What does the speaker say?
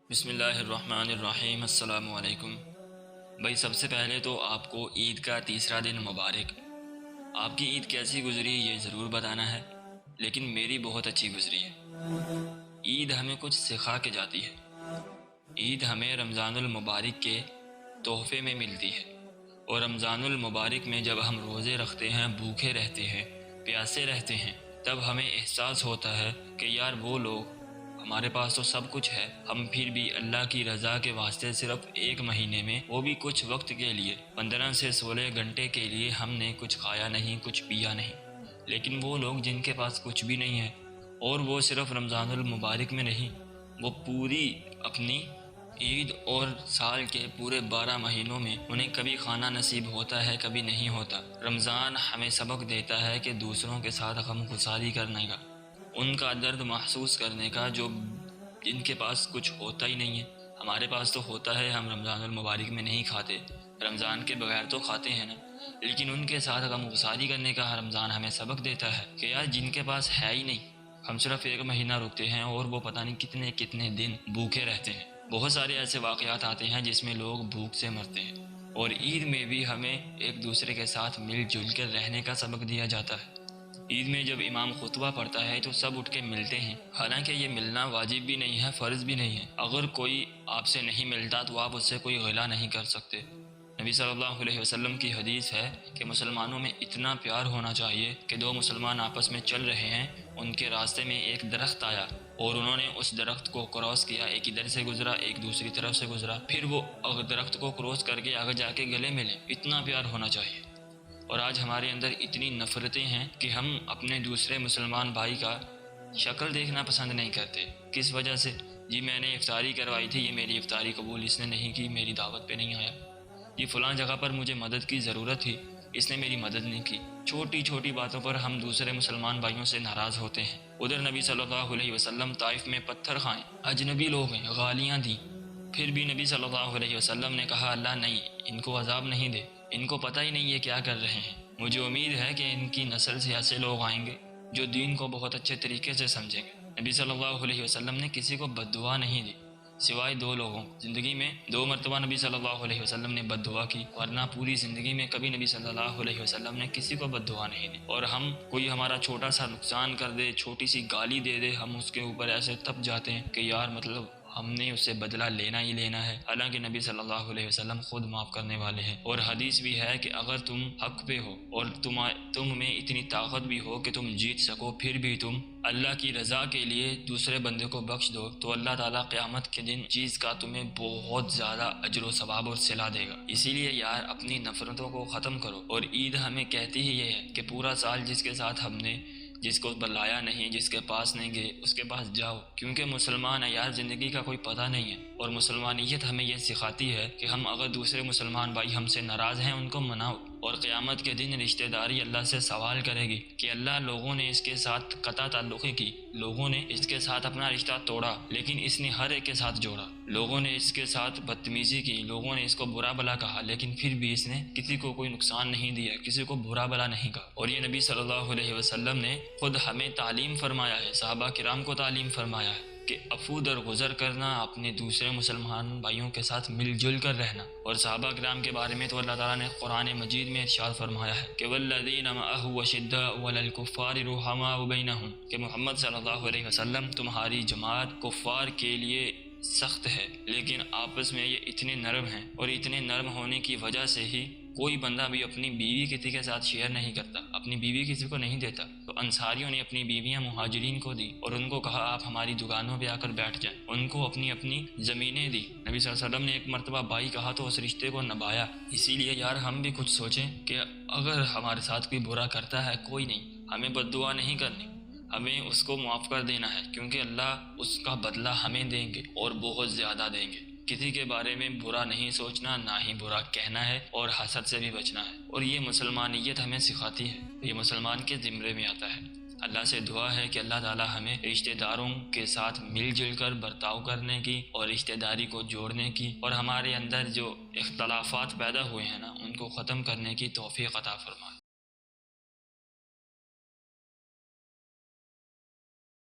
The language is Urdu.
بسم اللہ الرحمن الرحیم۔ السلام علیکم بھائی، سب سے پہلے تو آپ کو عید کا تیسرا دن مبارک۔ آپ کی عید کیسی گزری یہ ضرور بتانا ہے، لیکن میری بہت اچھی گزری ہے۔ عید ہمیں کچھ سکھا کے جاتی ہے۔ عید ہمیں رمضان المبارک کے تحفے میں ملتی ہے، اور رمضان المبارک میں جب ہم روزے رکھتے ہیں، بھوکے رہتے ہیں، پیاسے رہتے ہیں، تب ہمیں احساس ہوتا ہے کہ یار وہ لوگ، ہمارے پاس تو سب کچھ ہے، ہم پھر بھی اللہ کی رضا کے واسطے صرف ایک مہینے میں، وہ بھی کچھ وقت کے لیے، 15 سے 16 گھنٹے کے لیے ہم نے کچھ کھایا نہیں، کچھ پیا نہیں۔ لیکن وہ لوگ جن کے پاس کچھ بھی نہیں ہے، اور وہ صرف رمضان المبارک میں نہیں، وہ پوری اپنی عید اور سال کے پورے 12 مہینوں میں انہیں کبھی کھانا نصیب ہوتا ہے، کبھی نہیں ہوتا۔ رمضان ہمیں سبق دیتا ہے کہ دوسروں کے ساتھ غم گساری کرنے کا، ان کا درد محسوس کرنے کا، جو جن کے پاس کچھ ہوتا ہی نہیں ہے۔ ہمارے پاس تو ہوتا ہے، ہم رمضان المبارک میں نہیں کھاتے، رمضان کے بغیر تو کھاتے ہیں نا، لیکن ان کے ساتھ غم گساری کرنے کا رمضان ہمیں سبق دیتا ہے کہ یار جن کے پاس ہے ہی نہیں، ہم صرف ایک مہینہ رکتے ہیں اور وہ پتہ نہیں کتنے کتنے دن بھوکے رہتے ہیں۔ بہت سارے ایسے واقعات آتے ہیں جس میں لوگ بھوک سے مرتے ہیں، اور عید میں بھی ہمیں ایک دوسرے کے ساتھ مل جل کر رہنے کا سبق دیا جاتا ہے۔ عید میں جب امام خطبہ پڑھتا ہے تو سب اٹھ کے ملتے ہیں، حالانکہ یہ ملنا واجب بھی نہیں ہے، فرض بھی نہیں ہے۔ اگر کوئی آپ سے نہیں ملتا تو آپ اس سے کوئی غلا نہیں کر سکتے۔ نبی صلی اللہ علیہ وسلم کی حدیث ہے کہ مسلمانوں میں اتنا پیار ہونا چاہیے کہ دو مسلمان آپس میں چل رہے ہیں، ان کے راستے میں ایک درخت آیا اور انہوں نے اس درخت کو کراس کیا، ایک ادھر سے گزرا، ایک دوسری طرف سے گزرا، پھر وہ درخت کو کراس کر کے آگے جا کے گلے ملے۔ اتنا پیار ہونا چاہیے۔ اور آج ہمارے اندر اتنی نفرتیں ہیں کہ ہم اپنے دوسرے مسلمان بھائی کا شکل دیکھنا پسند نہیں کرتے۔ کس وجہ سے؟ جی میں نے افطاری کروائی تھی، یہ میری افطاری قبول اس نے نہیں کی، میری دعوت پہ نہیں آیا۔ یہ فلاں جگہ پر مجھے مدد کی ضرورت تھی، اس نے میری مدد نہیں کی۔ چھوٹی چھوٹی باتوں پر ہم دوسرے مسلمان بھائیوں سے ناراض ہوتے ہیں۔ ادھر نبی صلی اللہ علیہ وسلم طائف میں پتھر کھائیں، اجنبی لوگ ہیں، گالیاں دیں، پھر بھی نبی صلی اللہ علیہ وسلم نے کہا اللہ نہیں، ان کو عذاب نہیں دے، ان کو پتہ ہی نہیں یہ کیا کر رہے ہیں۔ مجھے امید ہے کہ ان کی نسل سے ایسے لوگ آئیں گے جو دین کو بہت اچھے طریقے سے سمجھیں گے۔ نبی صلی اللہ علیہ وسلم نے کسی کو بد دعا نہیں دی، سوائے دو لوگوں۔ زندگی میں 2 مرتبہ نبی صلی اللہ علیہ وسلم نے بد دعا کی، ورنہ پوری زندگی میں کبھی نبی صلی اللہ علیہ وسلم نے کسی کو بد دعا نہیں دی۔ اور ہم، کوئی ہمارا چھوٹا سا نقصان کر دے، چھوٹی سی گالی دے دے، ہم اس کے اوپر ایسے تپ جاتے ہیں کہ یار مطلب ہم نے اس سے بدلہ لینا ہی لینا ہے، حالانکہ نبی صلی اللہ علیہ وسلم خود معاف کرنے والے ہیں۔ اور حدیث بھی ہے کہ اگر تم حق پہ ہو اور تم میں اتنی طاقت بھی ہو کہ تم جیت سکو، پھر بھی تم اللہ کی رضا کے لیے دوسرے بندے کو بخش دو، تو اللہ تعالیٰ قیامت کے دن چیز کا تمہیں بہت زیادہ اجر و ثواب اور صلہ دے گا۔ اسی لیے یار اپنی نفرتوں کو ختم کرو۔ اور عید ہمیں کہتی ہی یہ ہے کہ پورا سال جس کے ساتھ ہم نے، جس کو بلایا نہیں، جس کے پاس نہیں گئے، اس کے پاس جاؤ، کیونکہ مسلمان ہے یار، زندگی کا کوئی پتہ نہیں ہے۔ اور مسلمانیت ہمیں یہ سکھاتی ہے کہ ہم اگر دوسرے مسلمان بھائی ہم سے ناراض ہیں، ان کو مناؤ۔ اور قیامت کے دن رشتہ داری اللہ سے سوال کرے گی کہ اللہ لوگوں نے اس کے ساتھ قطع تعلقی کی، لوگوں نے اس کے ساتھ اپنا رشتہ توڑا، لیکن اس نے ہر ایک کے ساتھ جوڑا، لوگوں نے اس کے ساتھ بدتمیزی کی، لوگوں نے اس کو برا بھلا کہا، لیکن پھر بھی اس نے کسی کو کوئی نقصان نہیں دیا، کسی کو برا بھلا نہیں کہا۔ اور یہ نبی صلی اللہ علیہ وسلم نے خود ہمیں تعلیم فرمایا ہے، صحابہ کرام کو تعلیم فرمایا ہے کہ عفو درگزر کرنا، اپنے دوسرے مسلمان بھائیوں کے ساتھ مل جل کر رہنا۔ اور صحابہ کرام کے بارے میں تو اللہ تعالیٰ نے قرآن مجید میں ارشاد فرمایا ہے کہ والذین معه اشداء علی الکفار رحماء بینہم، کہ محمد صلی اللہ علیہ وسلم تمہاری جماعت کفار کے لیے سخت ہے، لیکن آپس میں یہ اتنے نرم ہیں، اور اتنے نرم ہونے کی وجہ سے ہی کوئی بندہ بھی اپنی بیوی کسی کے ساتھ شیئر نہیں کرتا، اپنی بیوی کسی کو نہیں دیتا۔ تو انصاریوں نے اپنی بیویاں مہاجرین کو دی، اور ان کو کہا آپ ہماری دکانوں پہ آ کر بیٹھ جائیں، ان کو اپنی اپنی زمینیں دی۔ نبی صلی اللہ علیہ وسلم نے ایک مرتبہ بھائی کہا تو اس رشتے کو نبھایا۔ اسی لیے یار ہم بھی کچھ سوچیں کہ اگر ہمارے ساتھ کوئی برا کرتا ہے، کوئی نہیں، ہمیں بد دعا نہیں کرنی، ہمیں اس کو معاف کر دینا ہے، کیونکہ اللہ اس کا بدلہ ہمیں دیں گے اور بہت زیادہ دیں گے۔ کسی کے بارے میں برا نہیں سوچنا، نہ ہی برا کہنا ہے، اور حسد سے بھی بچنا ہے۔ اور یہ مسلمانیت ہمیں سکھاتی ہے، یہ مسلمان کے زمرے میں آتا ہے۔ اللہ سے دعا ہے کہ اللہ تعالیٰ ہمیں رشتہ داروں کے ساتھ مل جل کر برتاؤ کرنے کی اور رشتہ داری کو جوڑنے کی، اور ہمارے اندر جو اختلافات پیدا ہوئے ہیں نا، ان کو ختم کرنے کی توفیق عطا فرمائے۔